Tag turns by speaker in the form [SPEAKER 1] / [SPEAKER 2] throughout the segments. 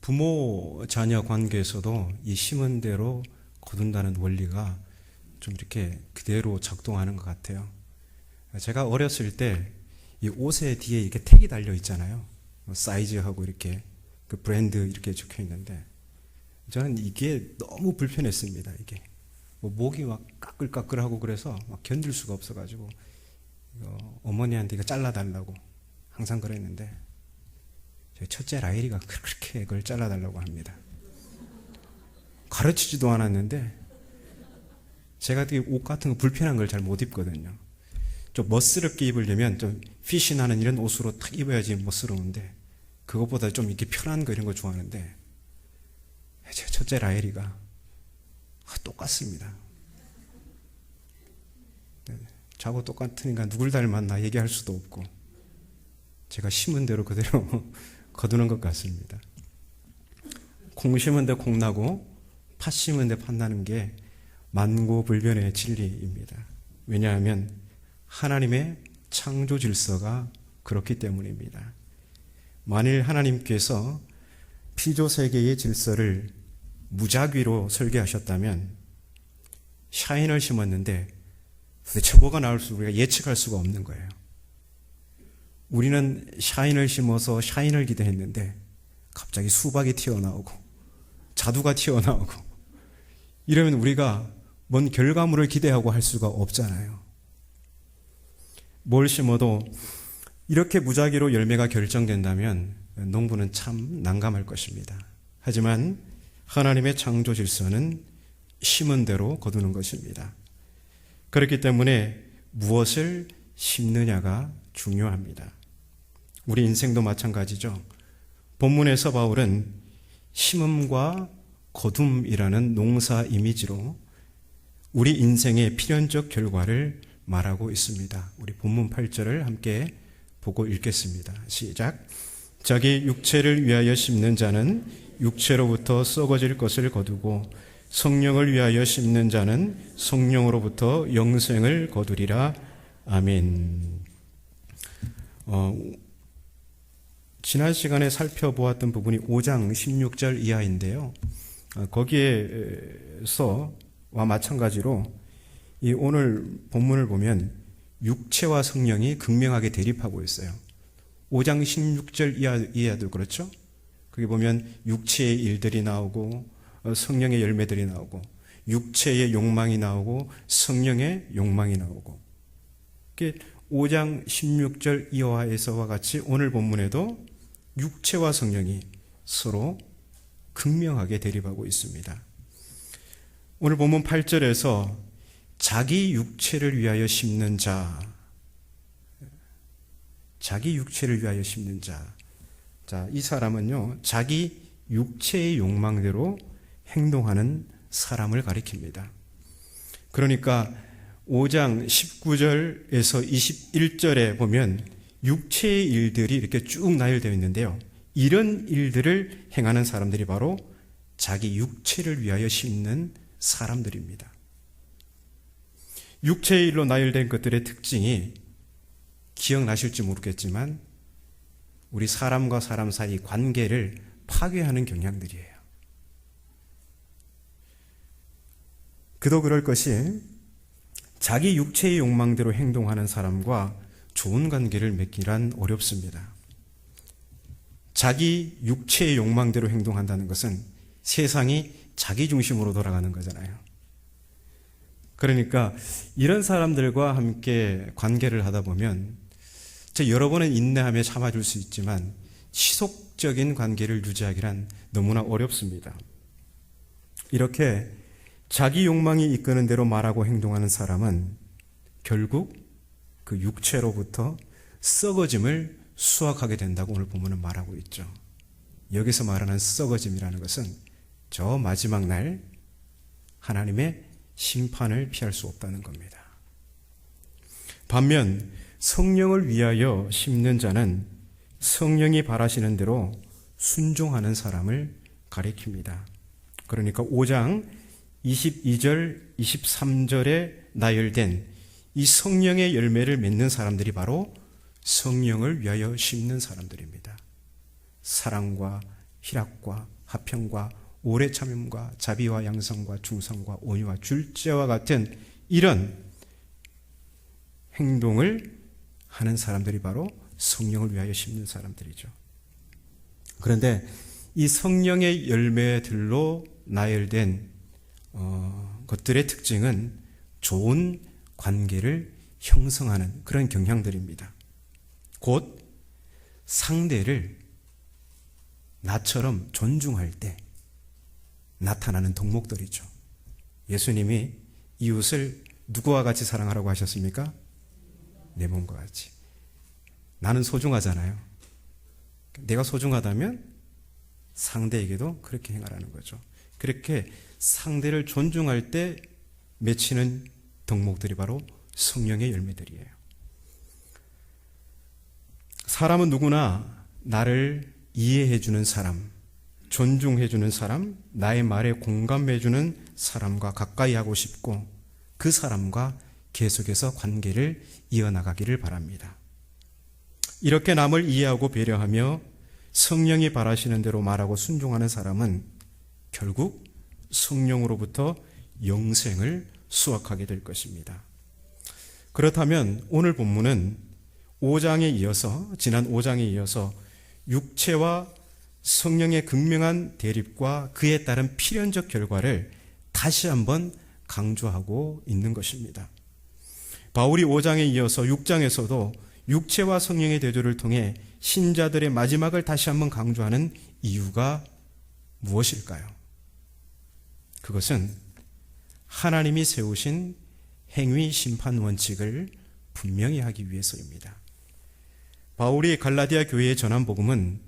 [SPEAKER 1] 부모 자녀 관계에서도 이 심은 대로 거둔다는 원리가 좀 이렇게 그대로 작동하는 것 같아요. 제가 어렸을 때 이 옷에 뒤에 이렇게 택이 달려 있잖아요. 사이즈하고 이렇게 그 브랜드 이렇게 적혀 있는데 저는 이게 너무 불편했습니다. 이게 목이 막 까끌까끌하고 그래서 막 견딜 수가 없어가지고 어머니한테 이거 잘라달라고 항상 그랬는데 저희 첫째 라일이가 그렇게 그걸 잘라달라고 합니다. 가르치지도 않았는데 제가 되게 옷 같은 거 불편한 걸 잘 못 입거든요. 좀 멋스럽게 입으려면 좀 핏이 나는 이런 옷으로 탁 입어야지 멋스러운데 그것보다 좀 이렇게 편한 거 이런 거 좋아하는데 제 첫째 라엘이가 똑같습니다. 저하고 똑같으니까 누굴 닮았나 얘기할 수도 없고 제가 심은 대로 그대로 거두는 것 같습니다. 콩 심은 데 콩 나고 팥 심은 데 팥 나는 게 만고불변의 진리입니다. 왜냐하면 하나님의 창조 질서가 그렇기 때문입니다. 만일 하나님께서 피조세계의 질서를 무작위로 설계하셨다면 샤인을 심었는데 도대체 뭐가 나올지 우리가 예측할 수가 없는 거예요. 우리는 샤인을 심어서 샤인을 기대했는데 갑자기 수박이 튀어나오고 자두가 튀어나오고 이러면 우리가 뭔 결과물을 기대하고 할 수가 없잖아요. 뭘 심어도 이렇게 무작위로 열매가 결정된다면 농부는 참 난감할 것입니다. 하지만 하나님의 창조 질서는 심은 대로 거두는 것입니다. 그렇기 때문에 무엇을 심느냐가 중요합니다. 우리 인생도 마찬가지죠. 본문에서 바울은 심음과 거둠이라는 농사 이미지로 우리 인생의 필연적 결과를 말하고 있습니다. 우리 본문 8절을 함께 보고 읽겠습니다. 시작. 자기 육체를 위하여 심는 자는 육체로부터 썩어질 것을 거두고 성령을 위하여 심는 자는 성령으로부터 영생을 거두리라. 아멘. 지난 시간에 살펴보았던 부분이 5장 16절 이하인데요. 거기에서와 마찬가지로 이 오늘 본문을 보면 육체와 성령이 극명하게 대립하고 있어요. 5장 16절 이하도 그렇죠. 거기 보면 육체의 일들이 나오고 성령의 열매들이 나오고 육체의 욕망이 나오고 성령의 욕망이 나오고 5장 16절 이하에서와 같이 오늘 본문에도 육체와 성령이 서로 극명하게 대립하고 있습니다. 오늘 본문 8절에서 자기 육체를 위하여 심는 자, 자기 육체를 위하여 심는 자. 자, 이 사람은요, 자기 육체의 욕망대로 행동하는 사람을 가리킵니다. 그러니까 5장 19절에서 21절에 보면 육체의 일들이 이렇게 쭉 나열되어 있는데요. 이런 일들을 행하는 사람들이 바로 자기 육체를 위하여 심는 사람들입니다. 육체의 일로 나열된 것들의 특징이 기억나실지 모르겠지만 우리 사람과 사람 사이 관계를 파괴하는 경향들이에요. 그도 그럴 것이 자기 육체의 욕망대로 행동하는 사람과 좋은 관계를 맺기란 어렵습니다. 자기 육체의 욕망대로 행동한다는 것은 세상이 자기 중심으로 돌아가는 거잖아요. 그러니까 이런 사람들과 함께 관계를 하다 보면 여러 번은 인내하며 참아줄 수 있지만 지속적인 관계를 유지하기란 너무나 어렵습니다. 이렇게 자기 욕망이 이끄는 대로 말하고 행동하는 사람은 결국 그 육체로부터 썩어짐을 수확하게 된다고 오늘 본문은 말하고 있죠. 여기서 말하는 썩어짐이라는 것은 저 마지막 날 하나님의 심판을 피할 수 없다는 겁니다. 반면 성령을 위하여 심는 자는 성령이 바라시는 대로 순종하는 사람을 가리킵니다. 그러니까 5장 22절, 23절에 나열된 이 성령의 열매를 맺는 사람들이 바로 성령을 위하여 심는 사람들입니다. 사랑과 희락과 화평과 오래 참음과 자비와 양성과 충성과 온유와 줄죄와 같은 이런 행동을 하는 사람들이 바로 성령을 위하여 심는 사람들이죠. 그런데 이 성령의 열매들로 나열된 것들의 특징은 좋은 관계를 형성하는 그런 경향들입니다. 곧 상대를 나처럼 존중할 때 나타나는 덕목들이죠. 예수님이 이웃을 누구와 같이 사랑하라고 하셨습니까? 내 몸과 같이. 나는 소중하잖아요. 내가 소중하다면 상대에게도 그렇게 행하라는 거죠. 그렇게 상대를 존중할 때 맺히는 덕목들이 바로 성령의 열매들이에요. 사람은 누구나 나를 이해해주는 사람, 존중해주는 사람, 나의 말에 공감해주는 사람과 가까이 하고 싶고 그 사람과 계속해서 관계를 이어나가기를 바랍니다. 이렇게 남을 이해하고 배려하며 성령이 바라시는 대로 말하고 순종하는 사람은 결국 성령으로부터 영생을 수확하게 될 것입니다. 그렇다면 오늘 본문은 5장에 이어서 지난 5장에 이어서 육체와 성령의 극명한 대립과 그에 따른 필연적 결과를 다시 한번 강조하고 있는 것입니다. 바울이 5장에 이어서 6장에서도 육체와 성령의 대조를 통해 신자들의 마지막을 다시 한번 강조하는 이유가 무엇일까요? 그것은 하나님이 세우신 행위 심판 원칙을 분명히 하기 위해서입니다. 바울이 갈라디아 교회에 전한 복음은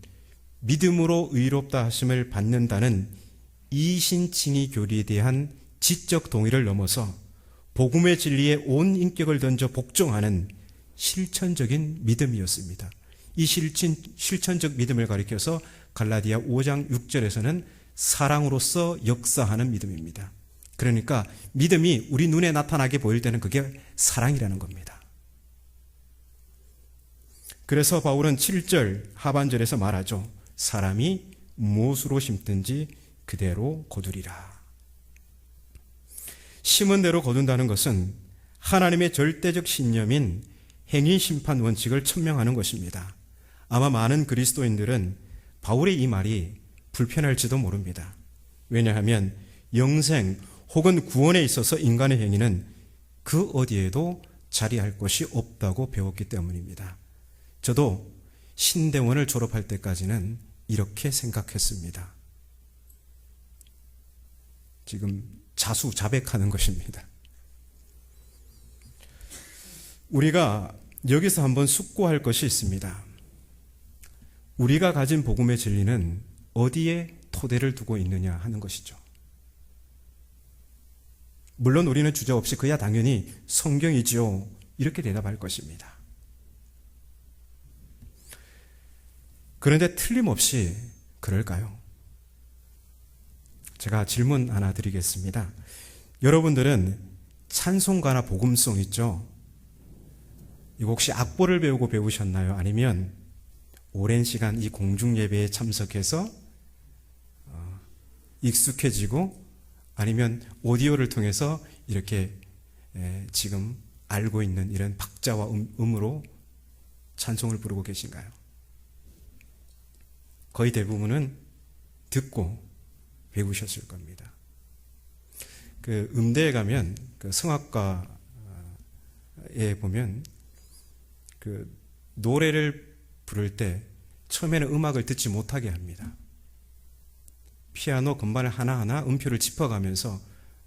[SPEAKER 1] 믿음으로 의롭다 하심을 받는다는 이신칭의 교리에 대한 지적 동의를 넘어서 복음의 진리에 온 인격을 던져 복종하는 실천적인 믿음이었습니다. 이 실천적 믿음을 가리켜서 갈라디아 5장 6절에서는 사랑으로서 역사하는 믿음입니다. 그러니까 믿음이 우리 눈에 나타나게 보일 때는 그게 사랑이라는 겁니다. 그래서 바울은 7절 하반절에서 말하죠. 사람이 무엇으로 심든지 그대로 거두리라. 심은 대로 거둔다는 것은 하나님의 절대적 신념인 행위 심판 원칙을 천명하는 것입니다. 아마 많은 그리스도인들은 바울의 이 말이 불편할지도 모릅니다. 왜냐하면 영생 혹은 구원에 있어서 인간의 행위는 그 어디에도 자리할 곳이 없다고 배웠기 때문입니다. 저도 신대원을 졸업할 때까지는 이렇게 생각했습니다. 지금 자수자백하는 것입니다. 우리가 여기서 한번 숙고할 것이 있습니다. 우리가 가진 복음의 진리는 어디에 토대를 두고 있느냐 하는 것이죠. 물론 우리는 주저없이 그야 당연히 성경이지요. 이렇게 대답할 것입니다. 그런데 틀림없이 그럴까요? 제가 질문 하나 드리겠습니다. 여러분들은 찬송가나 복음송 있죠? 이거 혹시 악보를 배우고 배우셨나요? 아니면 오랜 시간 이 공중예배에 참석해서 익숙해지고 아니면 오디오를 통해서 이렇게 지금 알고 있는 이런 박자와 음으로 찬송을 부르고 계신가요? 거의 대부분은 듣고 배우셨을 겁니다. 그 음대에 가면 그 성악과에 보면 그 노래를 부를 때 처음에는 음악을 듣지 못하게 합니다. 피아노 건반을 하나하나 음표를 짚어가면서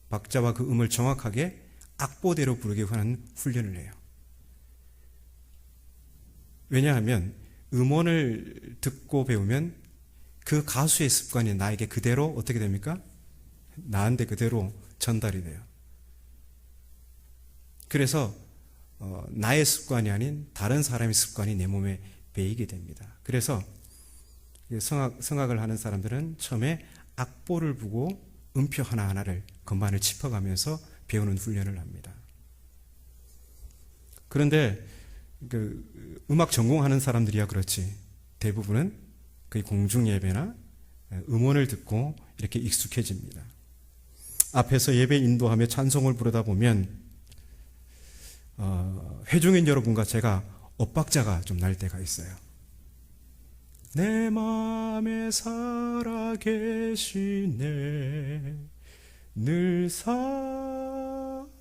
[SPEAKER 1] 박자와 그 음을 정확하게 악보대로 부르게 하는 훈련을 해요. 왜냐하면 음원을 듣고 배우면 그 가수의 습관이 나에게 그대로 어떻게 됩니까? 나한테 그대로 전달이 돼요. 그래서 나의 습관이 아닌 다른 사람의 습관이 내 몸에 배이게 됩니다. 그래서 성악을 하는 사람들은 처음에 악보를 보고 음표 하나하나를 건반을 짚어가면서 배우는 훈련을 합니다. 그런데 그 음악 전공하는 사람들이야 그렇지 대부분은 거의 공중예배나 음원을 듣고 이렇게 익숙해집니다. 앞에서 예배 인도하며 찬송을 부르다 보면 회중인 여러분과 제가 엇박자가 좀 날 때가 있어요. 내 마음에 살아계시네 늘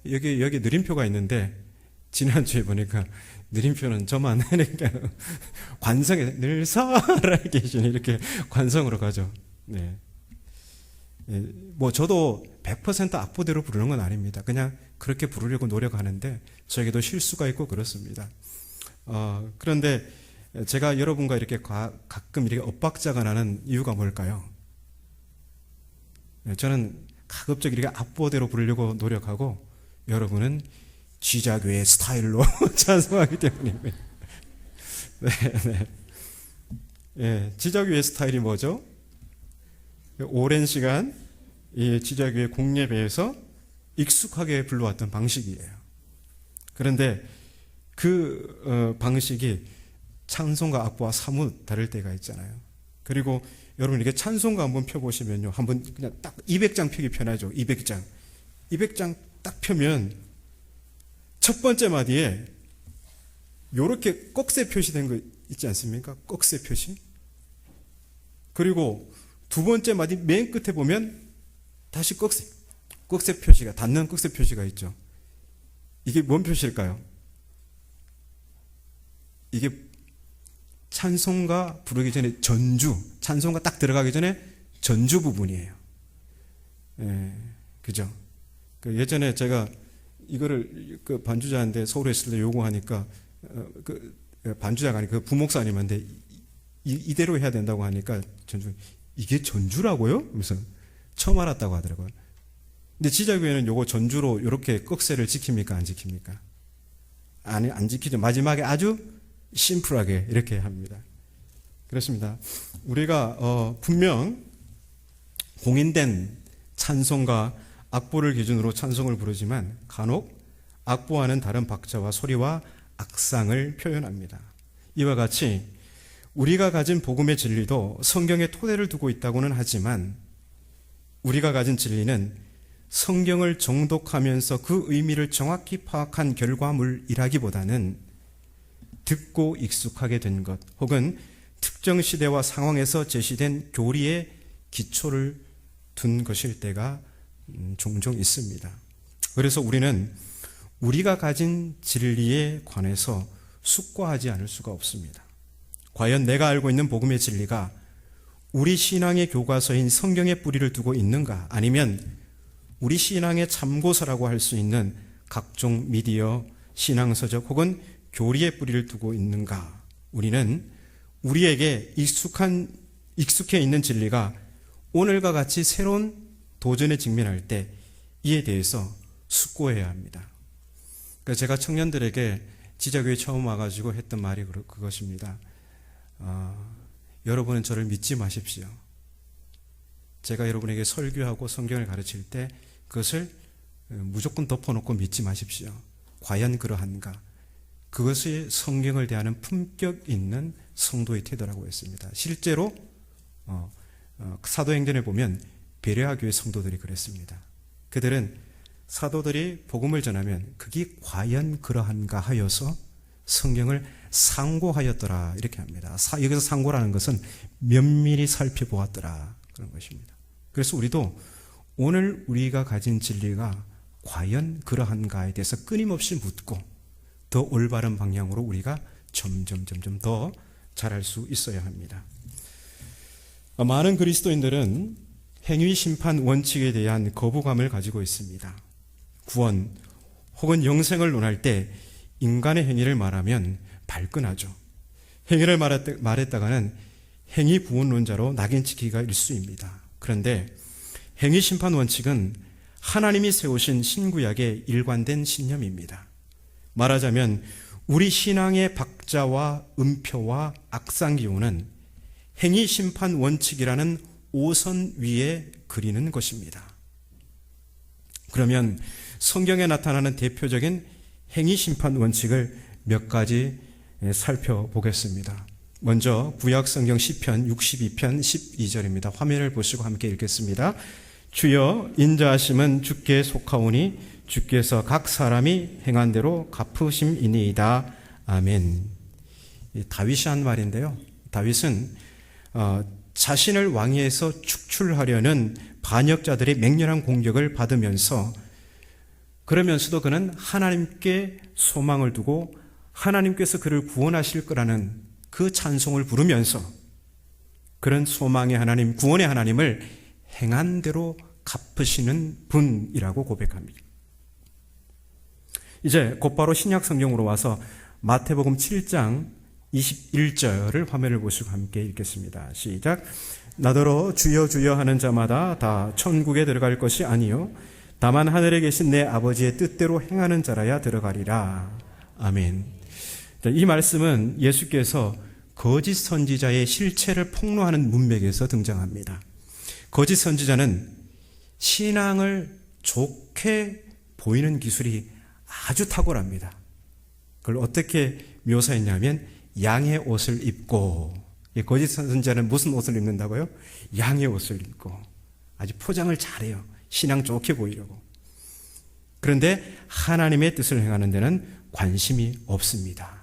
[SPEAKER 1] 여기 느림표가 있는데 지난주에 보니까 느림표는 저만 그러니까 관성에 늘 살아계시네 이렇게 관성으로 가죠. 네. 뭐 저도 100% 악보대로 부르는 건 아닙니다. 그냥 그렇게 부르려고 노력하는데 저에게도 실수가 있고 그렇습니다. 그런데 제가 여러분과 이렇게 가끔 이렇게 엇박자가 나는 이유가 뭘까요? 저는 가급적 이렇게 악보대로 부르려고 노력하고 여러분은 지자교의 스타일로 찬송하기 때문입니다. 네. 지자교의 스타일이 뭐죠? 오랜 시간 이 지자교의 공예배에서 익숙하게 불러왔던 방식이에요. 그런데 그 방식이 찬송가 악보와 사뭇 다를 때가 있잖아요. 그리고 여러분 이렇게 찬송가 한번 펴보시면요. 한번 그냥 딱 200장 펴기 편하죠. 200장 딱 펴면 첫 번째 마디에 요렇게 꺽쇠 표시된 거 있지 않습니까? 꺽쇠 표시. 그리고 두 번째 마디 맨 끝에 보면 다시 꺽쇠 표시가, 닿는 꺽쇠 표시가 있죠. 이게 뭔 표시일까요? 이게 찬송가 부르기 전에 찬송가 딱 들어가기 전에 전주 부분이에요. 그죠? 예전에 제가 이거를 그 반주자한테 서울에 있을 때 요구하니까 그 반주자가 아니고 그 부목사님한테 이대로 해야 된다고 하니까 이게 전주라고요? 그래서 처음 알았다고 하더라고요. 근데 지자교회는 요거 전주로 이렇게 꺽쇠를 지킵니까? 안 지킵니까? 아니, 안 지키죠. 마지막에 아주 심플하게 이렇게 합니다. 그렇습니다. 우리가 분명 공인된 찬송가 악보를 기준으로 찬송을 부르지만 간혹 악보와는 다른 박자와 소리와 악상을 표현합니다. 이와 같이 우리가 가진 복음의 진리도 성경에 토대를 두고 있다고는 하지만 우리가 가진 진리는 성경을 정독하면서 그 의미를 정확히 파악한 결과물이라기보다는 듣고 익숙하게 된 것 혹은 특정 시대와 상황에서 제시된 교리의 기초를 둔 것일 때가 종종 있습니다. 그래서 우리는 우리가 가진 진리에 관해서 숙고하지 않을 수가 없습니다. 과연 내가 알고 있는 복음의 진리가 우리 신앙의 교과서인 성경에 뿌리를 두고 있는가? 아니면 우리 신앙의 참고서라고 할 수 있는 각종 미디어, 신앙서적 혹은 교리에 뿌리를 두고 있는가? 우리는 우리에게 익숙해 있는 진리가 오늘과 같이 새로운 도전에 직면할 때 이에 대해서 숙고해야 합니다. 그러니까 제가 청년들에게 지자교회 처음 와가지고 했던 말이 그것입니다. 여러분은 저를 믿지 마십시오. 제가 여러분에게 설교하고 성경을 가르칠 때 그것을 무조건 덮어놓고 믿지 마십시오. 과연 그러한가? 그것이 성경을 대하는 품격 있는 성도의 태도라고 했습니다. 실제로 사도행전에 보면 베레아 교회 성도들이 그랬습니다. 그들은 사도들이 복음을 전하면 그게 과연 그러한가 하여서 성경을 상고하였더라 이렇게 합니다. 여기서 상고라는 것은 면밀히 살펴보았더라 그런 것입니다. 그래서 우리도 오늘 우리가 가진 진리가 과연 그러한가에 대해서 끊임없이 묻고 더 올바른 방향으로 우리가 점점 더 잘할 수 있어야 합니다. 많은 그리스도인들은 행위 심판 원칙에 대한 거부감을 가지고 있습니다. 구원 혹은 영생을 논할 때 인간의 행위를 말하면 발끈하죠. 행위를 말했다가는 행위 구원론자로 낙인 찍기가 일쑤입니다. 그런데 행위 심판 원칙은 하나님이 세우신 신구약의 일관된 신념입니다. 말하자면 우리 신앙의 박자와 음표와 악상 기호는 행위 심판 원칙이라는 오선 위에 그리는 것입니다. 그러면 성경에 나타나는 대표적인 행위 심판 원칙을 몇 가지 살펴보겠습니다. 먼저 구약성경 시편 62편 12절입니다. 화면을 보시고 함께 읽겠습니다. 주여 인자하심은 주께 속하오니 주께서 각 사람이 행한 대로 갚으심이니이다. 아멘. 다윗이 한 말인데요. 다윗은 자신을 왕위에서 축출하려는 반역자들의 맹렬한 공격을 받으면서, 그러면서도 그는 하나님께 소망을 두고 하나님께서 그를 구원하실 거라는 그 찬송을 부르면서 그런 소망의 하나님, 구원의 하나님을 행한 대로 갚으시는 분이라고 고백합니다. 이제 곧바로 신약 성경으로 와서 마태복음 7장 21절을 화면을 보시고 함께 읽겠습니다. 시작. 나더러 주여 주여 하는 자마다 다 천국에 들어갈 것이 아니요 다만 하늘에 계신 내 아버지의 뜻대로 행하는 자라야 들어가리라. 아멘. 이 말씀은 예수께서 거짓 선지자의 실체를 폭로하는 문맥에서 등장합니다. 거짓 선지자는 신앙을 좋게 보이는 기술이 아주 탁월합니다. 그걸 어떻게 묘사했냐면 양의 옷을 입고, 거짓 선지자는 무슨 옷을 입는다고요? 양의 옷을 입고 아주 포장을 잘해요. 신앙 좋게 보이려고. 그런데 하나님의 뜻을 행하는 데는 관심이 없습니다.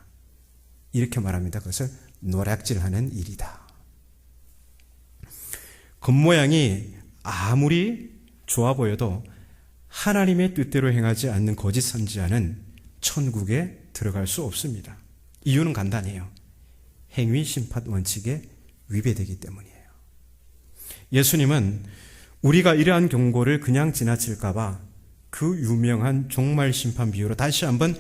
[SPEAKER 1] 이렇게 말합니다. 그것을 노략질하는 일이다. 겉모양이 아무리 좋아 보여도 하나님의 뜻대로 행하지 않는 거짓 선지자는 천국에 들어갈 수 없습니다. 이유는 간단해요. 행위 심판 원칙에 위배되기 때문이에요. 예수님은 우리가 이러한 경고를 그냥 지나칠까봐 그 유명한 종말 심판 비유로 다시 한번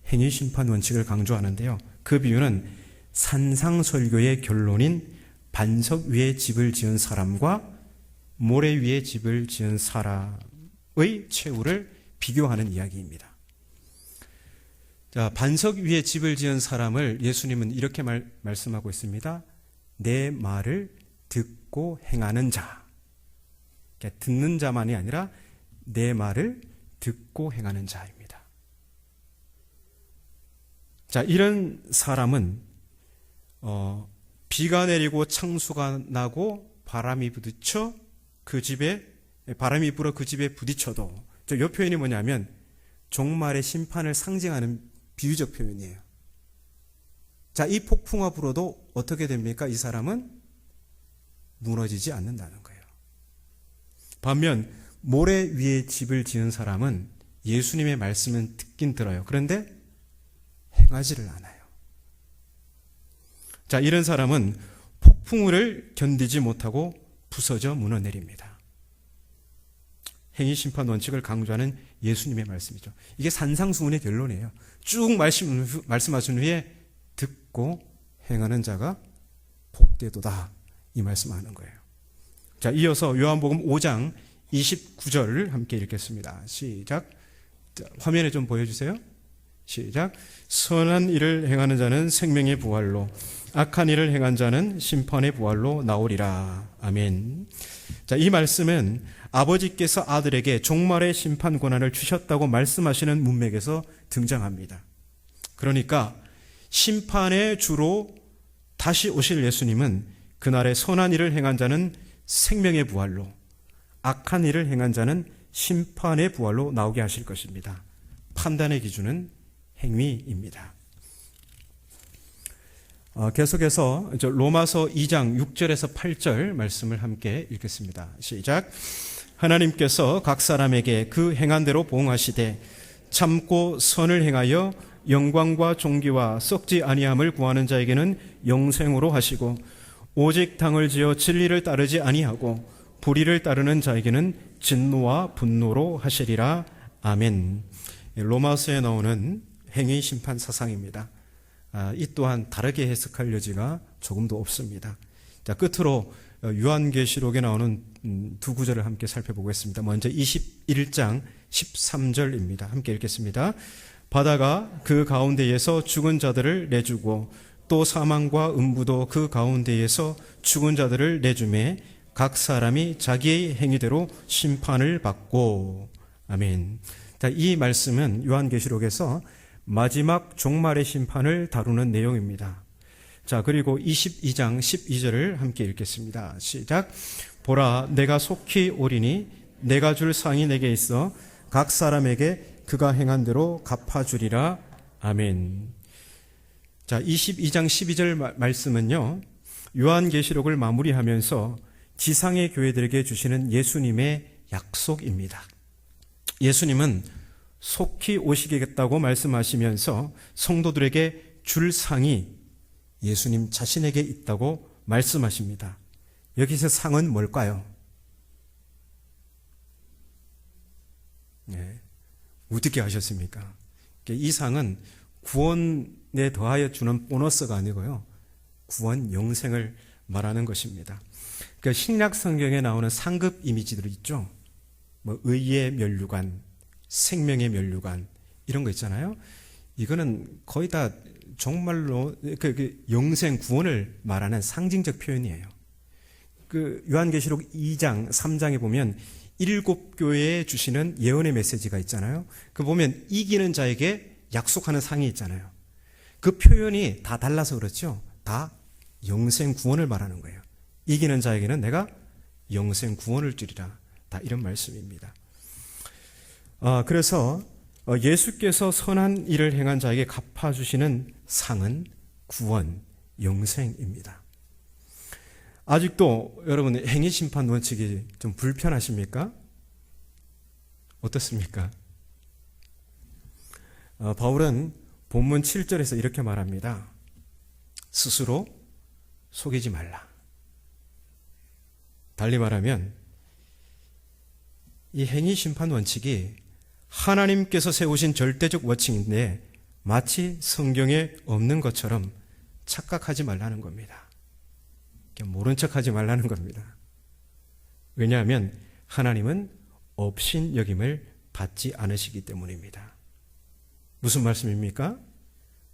[SPEAKER 1] 행위 심판 원칙을 강조하는데요. 그 비유는 산상설교의 결론인 반석 위에 집을 지은 사람과 모래 위에 집을 지은 사람의 최후를 비교하는 이야기입니다. 자, 반석 위에 집을 지은 사람을 예수님은 이렇게 말씀하고 있습니다. 내 말을 듣고 행하는 자. 그러니까 듣는 자만이 아니라 내 말을 듣고 행하는 자입니다. 자, 이런 사람은 비가 내리고 창수가 나고 바람이 불어 그 집에 부딪혀도, 이 표현이 뭐냐면 종말의 심판을 상징하는 비유적 표현이에요. 자, 이 폭풍과 불어도 어떻게 됩니까? 이 사람은 무너지지 않는다는 거예요. 반면 모래 위에 집을 지은 사람은 예수님의 말씀은 듣긴 들어요. 그런데 행하지를 않아요. 자, 이런 사람은 폭풍을 견디지 못하고 부서져 무너내립니다. 행위 심판 원칙을 강조하는 예수님의 말씀이죠. 이게 산상수훈의 결론이에요. 쭉 말씀하신 후에 듣고 행하는 자가 복되도다, 이 말씀하는 거예요. 자, 이어서 요한복음 5장 29절을 함께 읽겠습니다. 시작. 자, 화면에 좀 보여주세요. 시작. 선한 일을 행하는 자는 생명의 부활로, 악한 일을 행한 자는 심판의 부활로 나오리라. 아멘. 자, 이 말씀은 아버지께서 아들에게 종말의 심판 권한을 주셨다고 말씀하시는 문맥에서 등장합니다. 그러니까 심판의 주로 다시 오실 예수님은 그날에 선한 일을 행한 자는 생명의 부활로, 악한 일을 행한 자는 심판의 부활로 나오게 하실 것입니다. 판단의 기준은 행위입니다. 계속해서 로마서 2장 6절에서 8절 말씀을 함께 읽겠습니다. 시작. 하나님께서 각 사람에게 그 행한 대로 보응하시되 참고 선을 행하여 영광과 존귀와 썩지 아니함을 구하는 자에게는 영생으로 하시고, 오직 당을 지어 진리를 따르지 아니하고 불의를 따르는 자에게는 진노와 분노로 하시리라. 아멘. 로마서에 나오는 행위 심판 사상입니다. 이 또한 다르게 해석할 여지가 조금도 없습니다. 자, 끝으로 요한계시록에 나오는 두 구절을 함께 살펴보겠습니다. 먼저 21장 13절입니다. 함께 읽겠습니다. 바다가 그 가운데에서 죽은 자들을 내주고 또 사망과 음부도 그 가운데에서 죽은 자들을 내주매 각 사람이 자기의 행위대로 심판을 받고. 아멘. 자, 이 말씀은 요한계시록에서 마지막 종말의 심판을 다루는 내용입니다. 자, 그리고 22장 12절을 함께 읽겠습니다. 시작. 보라, 내가 속히 오리니 내가 줄 상이 내게 있어 각 사람에게 그가 행한 대로 갚아주리라. 아멘. 자, 22장 12절 말씀은요, 요한계시록을 마무리하면서 지상의 교회들에게 주시는 예수님의 약속입니다. 예수님은 속히 오시겠다고 말씀하시면서 성도들에게 줄 상이 예수님 자신에게 있다고 말씀하십니다. 여기서 상은 뭘까요? 네, 어떻게 하셨습니까? 이 상은 구원에 더하여 주는 보너스가 아니고요, 구원 영생을 말하는 것입니다. 그러니까 신약 성경에 나오는 상급 이미지들 있죠. 뭐 의의 면류관, 생명의 면류관, 이런 거 있잖아요. 이거는 거의 다 정말로 그 영생 구원을 말하는 상징적 표현이에요. 그 요한계시록 2장, 3장에 보면 7교회에 주시는 예언의 메시지가 있잖아요. 그 보면 이기는 자에게 약속하는 상이 있잖아요. 그 표현이 다 달라서 그렇죠. 다 영생 구원을 말하는 거예요. 이기는 자에게는 내가 영생 구원을 주리라. 다 이런 말씀입니다. 그래서 예수께서 선한 일을 행한 자에게 갚아주시는 상은 구원, 영생입니다. 아직도 여러분 행위심판 원칙이 좀 불편하십니까? 어떻습니까? 바울은 본문 7절에서 이렇게 말합니다. 스스로 속이지 말라. 달리 말하면 이 행위심판 원칙이 하나님께서 세우신 절대적 원칙인데 마치 성경에 없는 것처럼 착각하지 말라는 겁니다. 모른 척하지 말라는 겁니다. 왜냐하면 하나님은 업신여김을 받지 않으시기 때문입니다. 무슨 말씀입니까?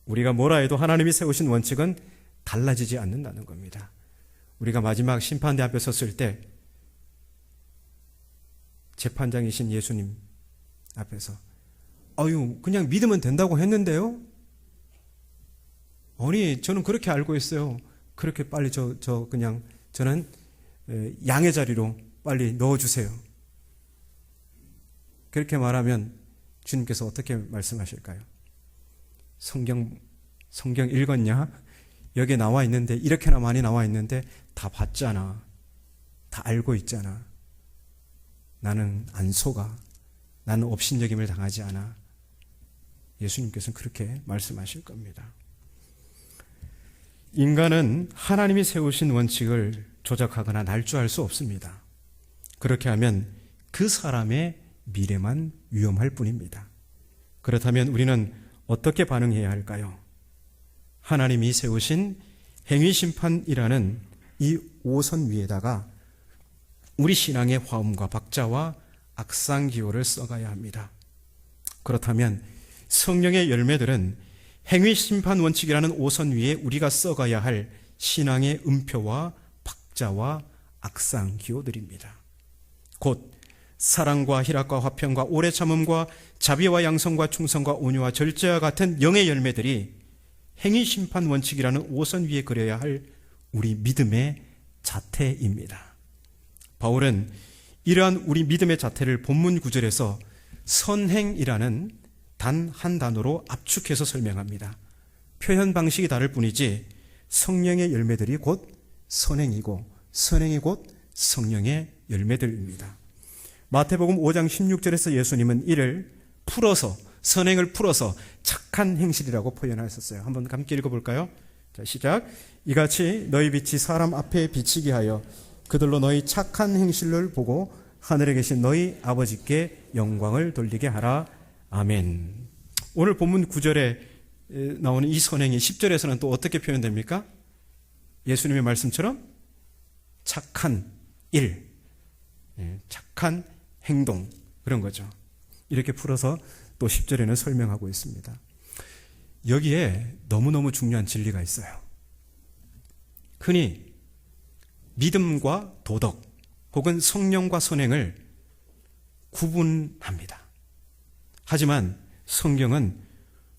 [SPEAKER 1] 우리가 뭐라 해도 하나님이 세우신 원칙은 달라지지 않는다는 겁니다. 우리가 마지막 심판대 앞에 섰을 때 재판장이신 예수님 앞에서 그냥 믿으면 된다고 했는데요? 아니, 저는 그렇게 알고 있어요. 그렇게 빨리 그냥 저는 양의 자리로 빨리 넣어주세요. 그렇게 말하면 주님께서 어떻게 말씀하실까요? 성경 읽었냐? 여기에 나와 있는데, 이렇게나 많이 나와 있는데 다 봤잖아. 다 알고 있잖아. 나는 안 속아. 나는 업신여김을 당하지 않아. 예수님께서는 그렇게 말씀하실 겁니다. 인간은 하나님이 세우신 원칙을 조작하거나 날조할 수 없습니다. 그렇게 하면 그 사람의 미래만 위험할 뿐입니다. 그렇다면 우리는 어떻게 반응해야 할까요? 하나님이 세우신 행위심판이라는 이 5선 위에다가 우리 신앙의 화음과 박자와 악상기호를 써가야 합니다. 그렇다면 성령의 열매들은 행위심판 원칙이라는 5선 위에 우리가 써가야 할 신앙의 음표와 박자와 악상기호들입니다. 곧 사랑과 희락과 화평과 오래 참음과 자비와 양성과 충성과 온유와 절제와 같은 영의 열매들이 행위심판 원칙이라는 5선 위에 그려야 할 우리 믿음의 자태입니다. 바울은 이러한 우리 믿음의 자태를 본문 9절에서 선행이라는 단 한 단어로 압축해서 설명합니다. 표현 방식이 다를 뿐이지 성령의 열매들이 곧 선행이고 선행이 곧 성령의 열매들입니다. 마태복음 5장 16절에서 예수님은 이를 풀어서, 선행을 풀어서 착한 행실이라고 표현하셨어요. 한번 함께 읽어볼까요? 자, 시작. 이같이 너희 빛이 사람 앞에 비치게 하여 그들로 너희 착한 행실을 보고 하늘에 계신 너희 아버지께 영광을 돌리게 하라. 아멘. 오늘 본문 9절에 나오는 이 선행이 10절에서는 또 어떻게 표현됩니까? 예수님의 말씀처럼 착한 일, 착한 행동, 그런 거죠. 이렇게 풀어서 또 10절에는 설명하고 있습니다. 여기에 너무너무 중요한 진리가 있어요. 흔히 믿음과 도덕 혹은 성령과 선행을 구분합니다. 하지만 성경은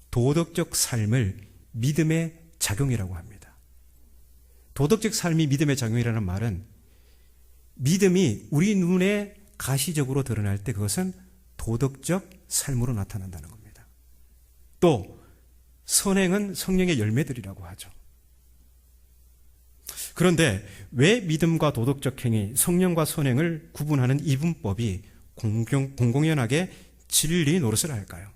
[SPEAKER 1] 도덕적 삶을 믿음의 작용이라고 합니다. 도덕적 삶이 믿음의 작용이라는 말은 믿음이 우리 눈에 가시적으로 드러날 때 그것은 도덕적 삶으로 나타난다는 겁니다. 또 선행은 성령의 열매들이라고 하죠. 그런데 왜 믿음과 도덕적 행위, 성령과 선행을 구분하는 이분법이 공공연하게 진리 노릇을 할까요?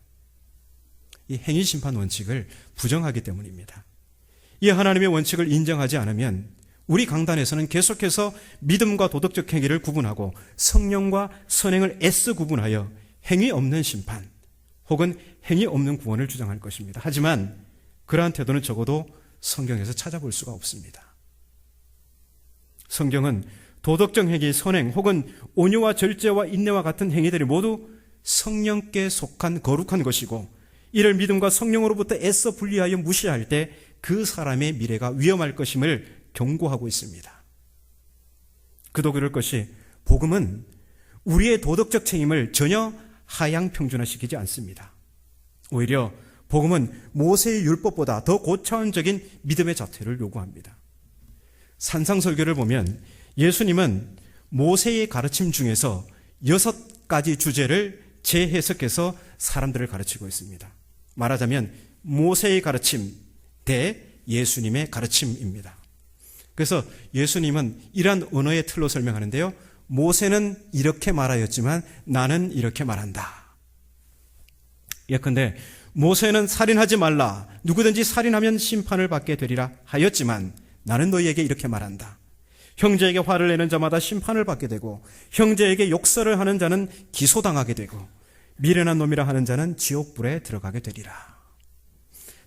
[SPEAKER 1] 이 행위심판 원칙을 부정하기 때문입니다. 이 하나님의 원칙을 인정하지 않으면 우리 강단에서는 계속해서 믿음과 도덕적 행위를 구분하고 성령과 선행을 애써 구분하여 행위 없는 심판 혹은 행위 없는 구원을 주장할 것입니다. 하지만 그러한 태도는 적어도 성경에서 찾아볼 수가 없습니다. 성경은 도덕적 행위, 선행 혹은 온유와 절제와 인내와 같은 행위들이 모두 성령께 속한 거룩한 것이고 이를 믿음과 성령으로부터 애써 분리하여 무시할 때 그 사람의 미래가 위험할 것임을 경고하고 있습니다. 그도 그럴 것이 복음은 우리의 도덕적 책임을 전혀 하향 평준화시키지 않습니다. 오히려 복음은 모세의 율법보다 더 고차원적인 믿음의 자태를 요구합니다. 산상설교를 보면 예수님은 모세의 가르침 중에서 6가지 주제를 재해석해서 사람들을 가르치고 있습니다. 말하자면 모세의 가르침 대 예수님의 가르침입니다. 그래서 예수님은 이러한 언어의 틀로 설명하는데요. 모세는 이렇게 말하였지만 나는 이렇게 말한다. 예컨대 모세는 살인하지 말라. 누구든지 살인하면 심판을 받게 되리라 하였지만 나는 너희에게 이렇게 말한다. 형제에게 화를 내는 자마다 심판을 받게 되고 형제에게 욕설을 하는 자는 기소당하게 되고 미련한 놈이라 하는 자는 지옥불에 들어가게 되리라.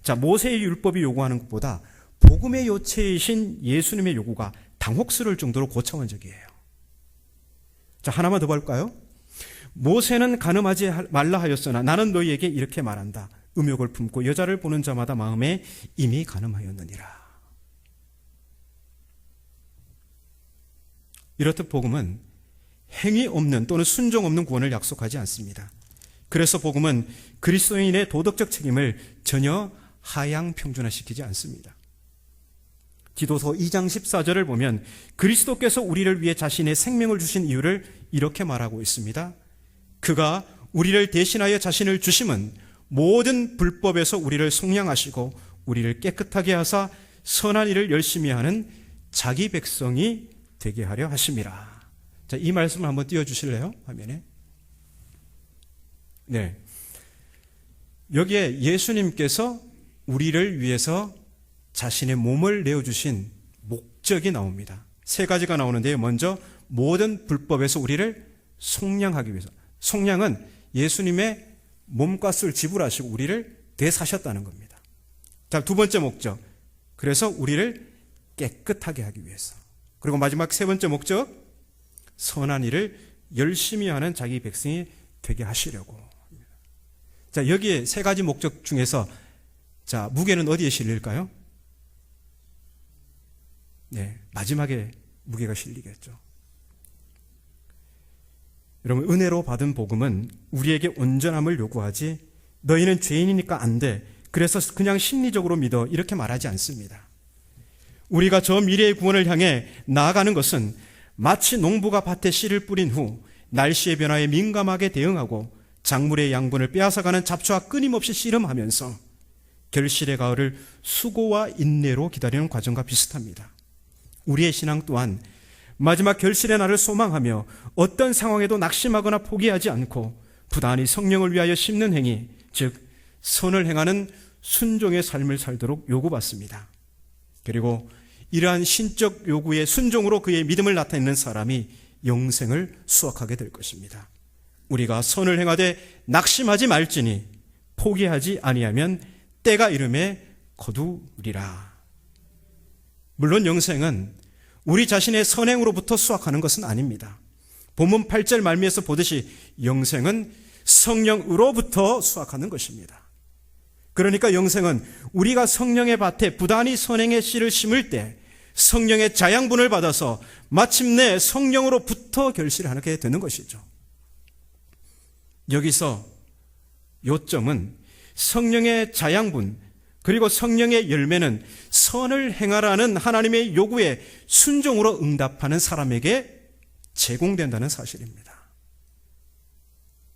[SPEAKER 1] 자, 모세의 율법이 요구하는 것보다 복음의 요체이신 예수님의 요구가 당혹스러울 정도로 고차원적이에요. 자, 하나만 더 볼까요? 모세는 간음하지 말라 하였으나 나는 너희에게 이렇게 말한다. 음욕을 품고 여자를 보는 자마다 마음에 이미 간음하였느니라. 이렇듯 복음은 행위 없는 또는 순종 없는 구원을 약속하지 않습니다. 그래서 복음은 그리스도인의 도덕적 책임을 전혀 하향 평준화시키지 않습니다. 디도서 2장 14절을 보면 그리스도께서 우리를 위해 자신의 생명을 주신 이유를 이렇게 말하고 있습니다. 그가 우리를 대신하여 자신을 주심은 모든 불법에서 우리를 속량하시고 우리를 깨끗하게 하사 선한 일을 열심히 하는 자기 백성이 되게 하려 하심이라. 자, 이 말씀을 한번 띄워주실래요? 화면에. 네. 여기에 예수님께서 우리를 위해서 자신의 몸을 내어주신 목적이 나옵니다. 3가지가 나오는데요. 먼저 모든 불법에서 우리를 속량하기 위해서. 속량은 예수님의 몸값을 지불하시고 우리를 대사셨다는 겁니다. 자, 2번째 목적. 그래서 우리를 깨끗하게 하기 위해서. 그리고 마지막 3번째 목적. 선한 일을 열심히 하는 자기 백성이 되게 하시려고. 자, 여기에 3가지 목적 중에서 자, 무게는 어디에 실릴까요? 네, 마지막에 무게가 실리겠죠. 여러분, 은혜로 받은 복음은 우리에게 온전함을 요구하지 너희는 죄인이니까 안 돼. 그래서 그냥 심리적으로 믿어. 이렇게 말하지 않습니다. 우리가 저 미래의 구원을 향해 나아가는 것은 마치 농부가 밭에 씨를 뿌린 후 날씨의 변화에 민감하게 대응하고 작물의 양분을 빼앗아가는 잡초와 끊임없이 씨름하면서 결실의 가을을 수고와 인내로 기다리는 과정과 비슷합니다. 우리의 신앙 또한 마지막 결실의 날을 소망하며 어떤 상황에도 낙심하거나 포기하지 않고 부단히 성령을 위하여 심는 행위, 즉 선을 행하는 순종의 삶을 살도록 요구받습니다. 그리고 이러한 신적 요구의 순종으로 그의 믿음을 나타내는 사람이 영생을 수확하게 될 것입니다. 우리가 선을 행하되 낙심하지 말지니 포기하지 아니하면 때가 이름에 거두리라. 물론 영생은 우리 자신의 선행으로부터 수확하는 것은 아닙니다. 본문 8절 말미에서 보듯이 영생은 성령으로부터 수확하는 것입니다. 그러니까 영생은 우리가 성령의 밭에 부단히 선행의 씨를 심을 때 성령의 자양분을 받아서 마침내 성령으로부터 결실하게 되는 것이죠. 여기서 요점은 성령의 자양분, 그리고 성령의 열매는 선을 행하라는 하나님의 요구에 순종으로 응답하는 사람에게 제공된다는 사실입니다.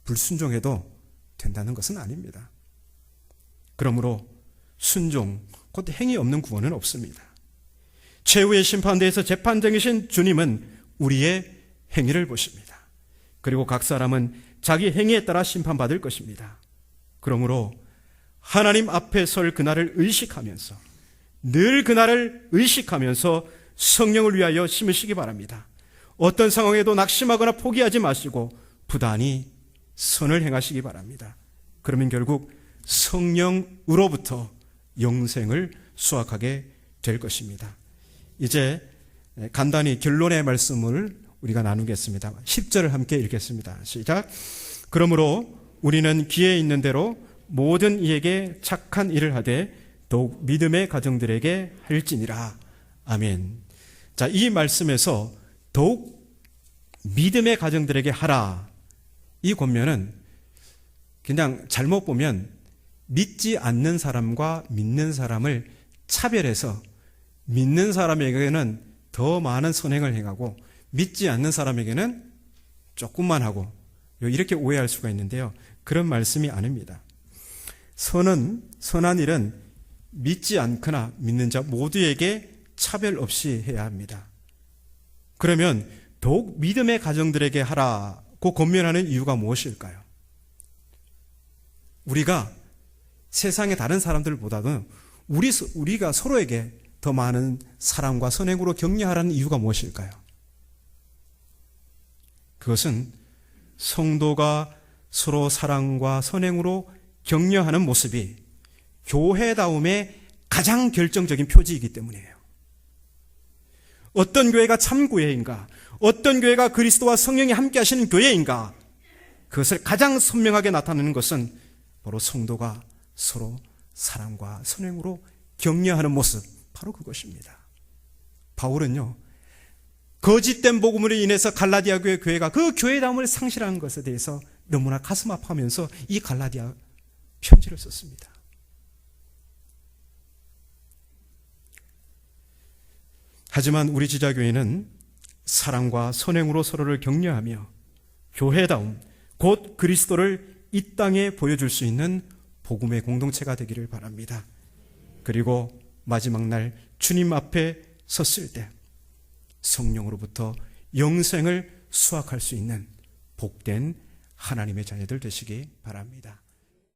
[SPEAKER 1] 불순종해도 된다는 것은 아닙니다. 그러므로 순종, 곧 행위 없는 구원은 없습니다. 최후의 심판대에서 재판장이신 주님은 우리의 행위를 보십니다. 그리고 각 사람은 자기 행위에 따라 심판받을 것입니다. 그러므로 하나님 앞에 설 그날을 의식하면서, 늘 그날을 의식하면서 성령을 위하여 심으시기 바랍니다. 어떤 상황에도 낙심하거나 포기하지 마시고 부단히 선을 행하시기 바랍니다. 그러면 결국 성령으로부터 영생을 수확하게 될 것입니다. 이제 간단히 결론의 말씀을 우리가 나누겠습니다. 10절을 함께 읽겠습니다. 시작. 그러므로 우리는 귀에 있는 대로 모든 이에게 착한 일을 하되 더욱 믿음의 가정들에게 할지니라. 아멘. 자, 이 말씀에서 더욱 믿음의 가정들에게 하라, 이 권면은 그냥 잘못 보면 믿지 않는 사람과 믿는 사람을 차별해서 믿는 사람에게는 더 많은 선행을 행하고 믿지 않는 사람에게는 조금만 하고, 이렇게 오해할 수가 있는데요. 그런 말씀이 아닙니다. 선한 일은 믿지 않거나 믿는 자 모두에게 차별 없이 해야 합니다. 그러면 더욱 믿음의 가정들에게 하라고 권면하는 이유가 무엇일까요? 우리가 세상의 다른 사람들보다는 우리가 서로에게 더 많은 사랑과 선행으로 격려하라는 이유가 무엇일까요? 그것은 성도가 서로 사랑과 선행으로 격려하는 모습이 교회다움의 가장 결정적인 표지이기 때문이에요. 어떤 교회가 참 교회인가, 어떤 교회가 그리스도와 성령이 함께 하시는 교회인가, 그것을 가장 선명하게 나타내는 것은 바로 성도가 서로 사랑과 선행으로 격려하는 모습, 바로 그것입니다. 바울은요, 거짓된 복음으로 인해서 갈라디아 교회가 그 교회다움을 상실한 것에 대해서 너무나 가슴 아파하면서 이 갈라디아 편지를 썼습니다. 하지만 우리 지자교회는 사랑과 선행으로 서로를 격려하며 교회다움, 곧 그리스도를 이 땅에 보여줄 수 있는 복음의 공동체가 되기를 바랍니다. 그리고 마지막 날 주님 앞에 섰을 때 성령으로부터 영생을 수확할 수 있는 복된 하나님의 자녀들 되시기 바랍니다.